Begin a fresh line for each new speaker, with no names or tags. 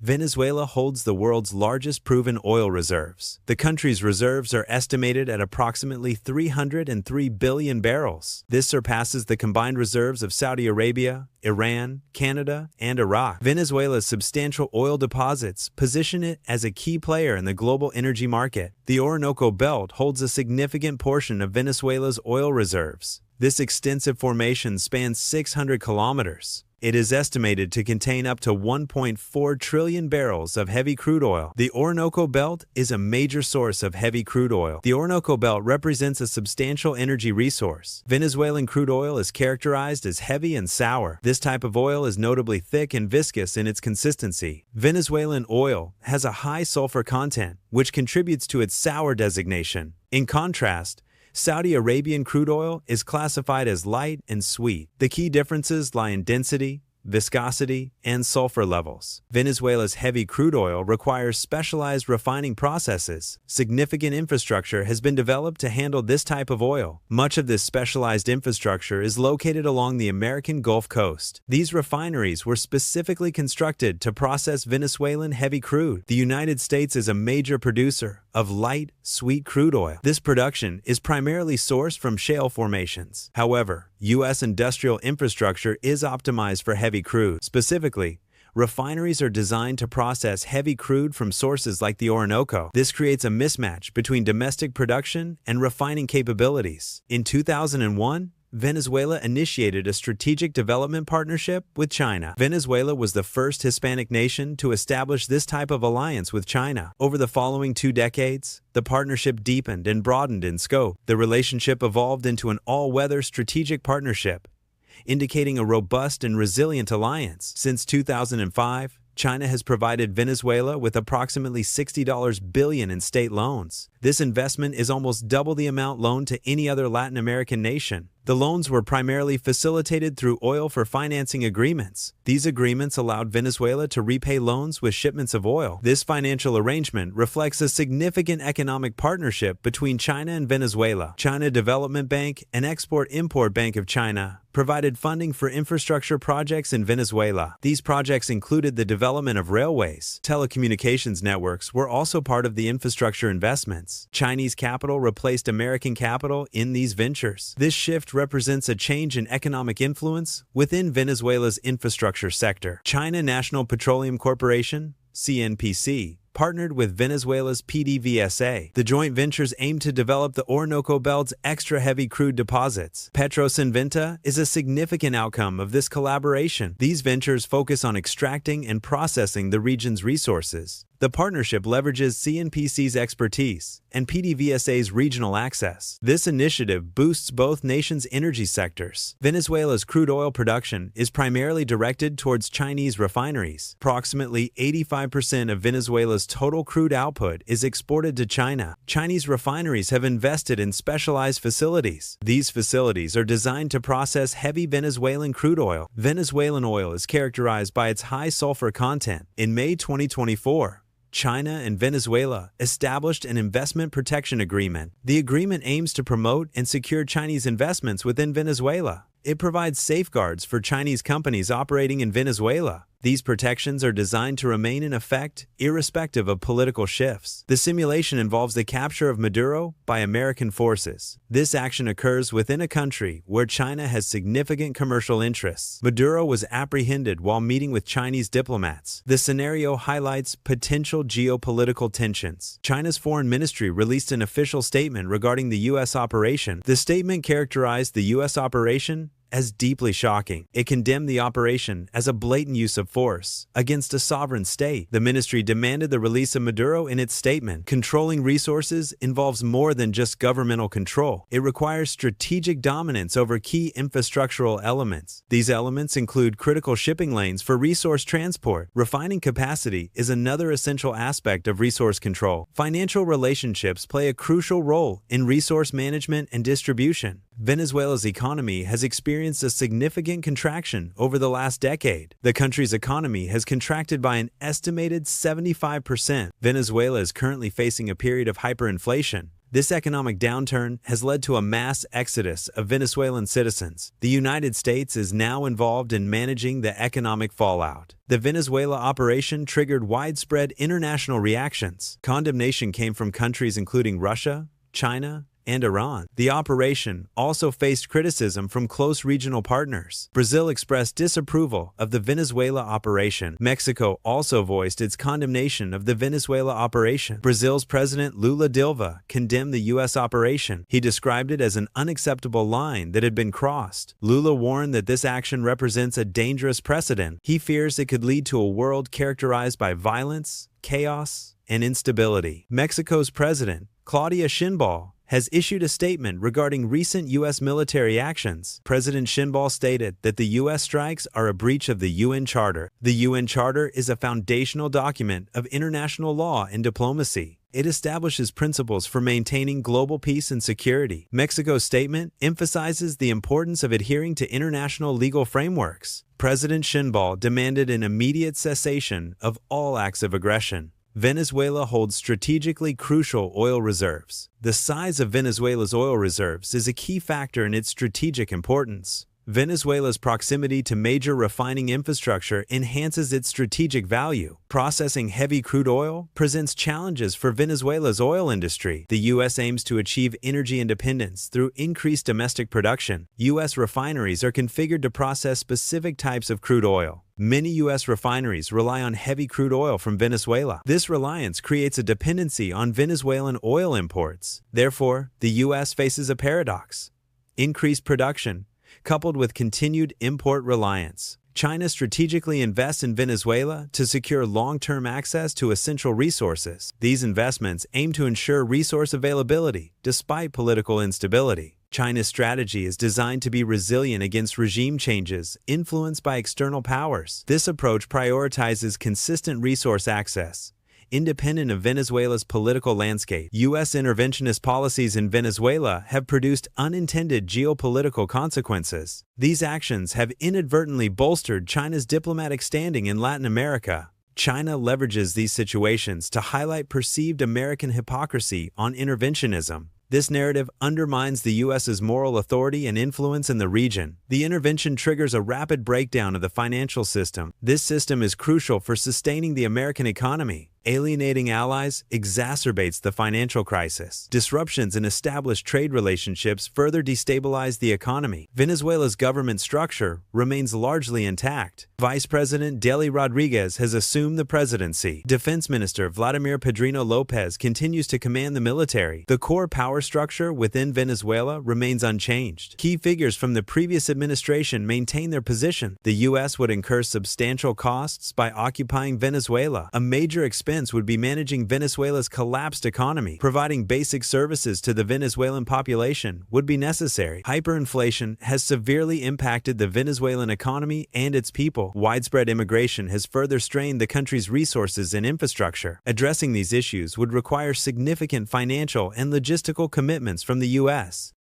Venezuela holds the world's largest proven oil reserves. The country's reserves are estimated at approximately 303 billion barrels. This surpasses the combined reserves of Saudi Arabia, Iran, Canada, and Iraq. Venezuela's substantial oil deposits position it as a key player in the global energy market. The Orinoco Belt holds a significant portion of Venezuela's oil reserves. This extensive formation spans 600 kilometers. It is estimated to contain up to 1.4 trillion barrels of heavy crude oil. The Orinoco Belt is a major source of heavy crude oil. The Orinoco Belt represents a substantial energy resource. Venezuelan crude oil is characterized as heavy and sour. This type of oil is notably thick and viscous in its consistency. Venezuelan oil has a high sulfur content, which contributes to its sour designation. In contrast, Saudi Arabian crude oil is classified as light and sweet. The key differences lie in density, viscosity, and sulfur levels. Venezuela's heavy crude oil requires specialized refining processes. Significant infrastructure has been developed to handle this type of oil. Much of this specialized infrastructure is located along the American Gulf Coast. These refineries were specifically constructed to process Venezuelan heavy crude. The United States is a major producer of light, sweet crude oil. This production is primarily sourced from shale formations. However, U.S. industrial infrastructure is optimized for heavy crude. Specifically, refineries are designed to process heavy crude from sources like the Orinoco. This creates a mismatch between domestic production and refining capabilities. In 2001, Venezuela initiated a strategic development partnership with China. Venezuela was the first Hispanic nation to establish this type of alliance with China. Over the following 2 decades, the partnership deepened and broadened in scope. The relationship evolved into an all-weather strategic partnership, indicating a robust and resilient alliance. Since 2005, China has provided Venezuela with approximately $60 billion in state loans. This investment is almost double the amount loaned to any other Latin American nation. The loans were primarily facilitated through oil for financing agreements. These agreements allowed Venezuela to repay loans with shipments of oil. This financial arrangement reflects a significant economic partnership between China and Venezuela. China Development Bank and Export-Import Bank of China provided funding for infrastructure projects in Venezuela. These projects included the development of railways. Telecommunications networks were also part of the infrastructure investments. Chinese capital replaced American capital in these ventures. This shift represents a change in economic influence within Venezuela's infrastructure sector. China National Petroleum Corporation, CNPC, partnered with Venezuela's PDVSA. The joint ventures aim to develop the Orinoco Belt's extra-heavy crude deposits. Petros-Inventa is a significant outcome of this collaboration. These ventures focus on extracting and processing the region's resources. The partnership leverages CNPC's expertise and PDVSA's regional access. This initiative boosts both nations' energy sectors. Venezuela's crude oil production is primarily directed towards Chinese refineries. Approximately 85% of Venezuela's total crude output is exported to China. Chinese refineries have invested in specialized facilities. These facilities are designed to process heavy Venezuelan crude oil. Venezuelan oil is characterized by its high sulfur content. In May 2024, China and Venezuela established an investment protection agreement. The agreement aims to promote and secure Chinese investments within Venezuela. It provides safeguards for Chinese companies operating in Venezuela. These protections are designed to remain in effect, irrespective of political shifts. The simulation involves the capture of Maduro by American forces. This action occurs within a country where China has significant commercial interests. Maduro was apprehended while meeting with Chinese diplomats. The scenario highlights potential geopolitical tensions. China's foreign ministry released an official statement regarding the U.S. operation. The statement characterized the U.S. operation as deeply shocking. It condemned the operation as a blatant use of force against a sovereign state. The ministry demanded the release of Maduro in its statement. Controlling resources involves more than just governmental control. It requires strategic dominance over key infrastructural elements. These elements include critical shipping lanes for resource transport. Refining capacity is another essential aspect of resource control. Financial relationships play a crucial role in resource management and distribution. Venezuela's economy has experienced a significant contraction over the last decade. The country's economy has contracted by an estimated 75%. Venezuela is currently facing a period of hyperinflation. This economic downturn has led to a mass exodus of Venezuelan citizens. The United States is now involved in managing the economic fallout. The Venezuela operation triggered widespread international reactions. Condemnation came from countries including Russia, China, and Iran. The operation also faced criticism from close regional partners. Brazil expressed disapproval of the Venezuela operation. Mexico also voiced its condemnation of the Venezuela operation. Brazil's President Lula da Silva condemned the U.S. operation. He described it as an unacceptable line that had been crossed. Lula warned that this action represents a dangerous precedent. He fears it could lead to a world characterized by violence, chaos, and instability. Mexico's President, Claudia Sheinbaum, has issued a statement regarding recent U.S. military actions. President Sheinbaum stated that the U.S. strikes are a breach of the UN Charter. The UN Charter is a foundational document of international law and diplomacy. It establishes principles for maintaining global peace and security. Mexico's statement emphasizes the importance of adhering to international legal frameworks. President Sheinbaum demanded an immediate cessation of all acts of aggression. Venezuela holds strategically crucial oil reserves. The size of Venezuela's oil reserves is a key factor in its strategic importance. Venezuela's proximity to major refining infrastructure enhances its strategic value. Processing heavy crude oil presents challenges for Venezuela's oil industry. The U.S. aims to achieve energy independence through increased domestic production. U.S. refineries are configured to process specific types of crude oil. Many U.S. refineries rely on heavy crude oil from Venezuela. This reliance creates a dependency on Venezuelan oil imports. Therefore, the U.S. faces a paradox: increased production coupled with continued import reliance. China strategically invests in Venezuela to secure long-term access to essential resources. These investments aim to ensure resource availability despite political instability. China's strategy is designed to be resilient against regime changes influenced by external powers. This approach prioritizes consistent resource access, independent of Venezuela's political landscape. U.S. interventionist policies in Venezuela have produced unintended geopolitical consequences. These actions have inadvertently bolstered China's diplomatic standing in Latin America. China leverages these situations to highlight perceived American hypocrisy on interventionism. This narrative undermines the U.S.'s moral authority and influence in the region. The intervention triggers a rapid breakdown of the financial system. This system is crucial for sustaining the American economy. Alienating allies exacerbates the financial crisis. Disruptions in established trade relationships further destabilize the economy. Venezuela's government structure remains largely intact. Vice President Delcy Rodriguez has assumed the presidency. Defense Minister Vladimir Pedrino Lopez continues to command the military. The core power structure within Venezuela remains unchanged. Key figures from the previous administration maintain their position. The U.S. would incur substantial costs by occupying Venezuela. A major expense would be managing Venezuela's collapsed economy. Providing basic services to the Venezuelan population would be necessary. Hyperinflation has severely impacted the Venezuelan economy and its people. Widespread immigration has further strained the country's resources and infrastructure. Addressing these issues would require significant financial and logistical commitments from the U.S.